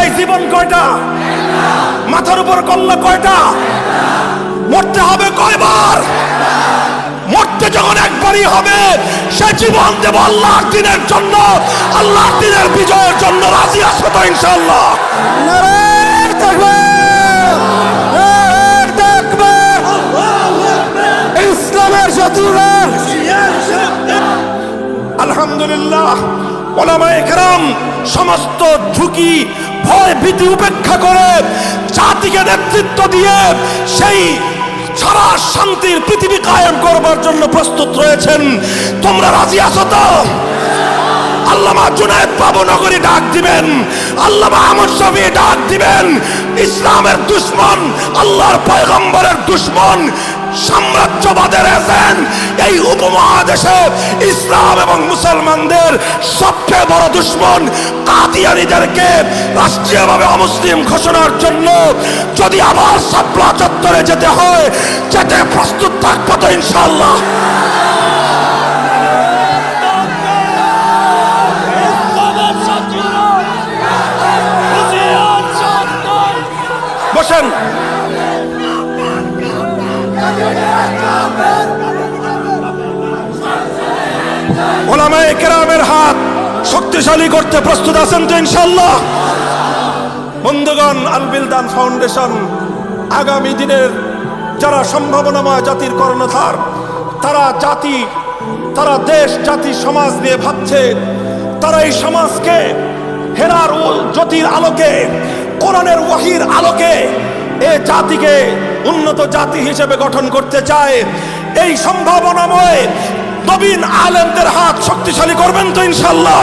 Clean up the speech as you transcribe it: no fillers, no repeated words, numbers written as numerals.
এই জীবন কয়টা? মাথার উপর কল্লা কয়টা? মরতে হবে কয়বার? মরতে যখন একবারই হবে, সে জীবন দেব আল্লাহর দ্বীনের জন্য, আল্লাহর দ্বীনের বিজয়ের জন্য। রাজি আছো তো ইনশাআল্লাহ? নারে তাকবীর, নারে তাকবীর। ইসলামের শত্রুরা আলহামদুলিল্লাহ, উলামায়ে কেরাম সমস্ত ঝুঁকি ভয় ভীতি উপেক্ষা করে জাতিকে নেতৃত্ব দিয়ে সেই সারা শান্তির পৃথিবী কায়েম করবার জন্য প্রস্তুত রয়েছেন। তোমরা রাজি আছো তো? আল্লামা জুনায়েদ বাবুনগরী ডাক দিবেন, আল্লামা আহমদ শফী ডাক দিবেন। ইসলামের দুশমন, আল্লাহর পয়গম্বরের দুশমন, সাম্রাজ্যবাদের এজেন্ট এই উপমহাদেশে ইসলাম এবং মুসলমানদের সবচেয়ে বড় দুশমন কাদিয়ানীদেরকে রাষ্ট্রীয়ভাবে অমুসলিম ঘোষণার জন্য যদি আবার শাপলা চত্বরে যেতে হয়, যেতে প্রস্তুত থাকবো তো ইনশাআল্লাহ? বসেন। উলামায়ে কেরামের হাত শক্তিশালী করতে প্রস্তুত আছেন তো ইনশাআল্লাহ? বন্ধুগণ, আল বিলদান ফাউন্ডেশন আগামী দিনের যারা সম্ভাবনাময় জাতির কর্ণধার, তারা জাতি, তারা দেশ জাতি সমাজ নিয়ে ভাবছে। তারা এই সমাজকে হেরার জ্যোতির আলোকে, কোরআনের ওয়াহির আলোকে এই জাতিকে উন্নত জাতি হিসেবে গঠন করতে চায়। এই সম্ভাবনাময় নবীন আলেমদের হাত শক্তিশালী করবেন তো ইনশাআল্লাহ?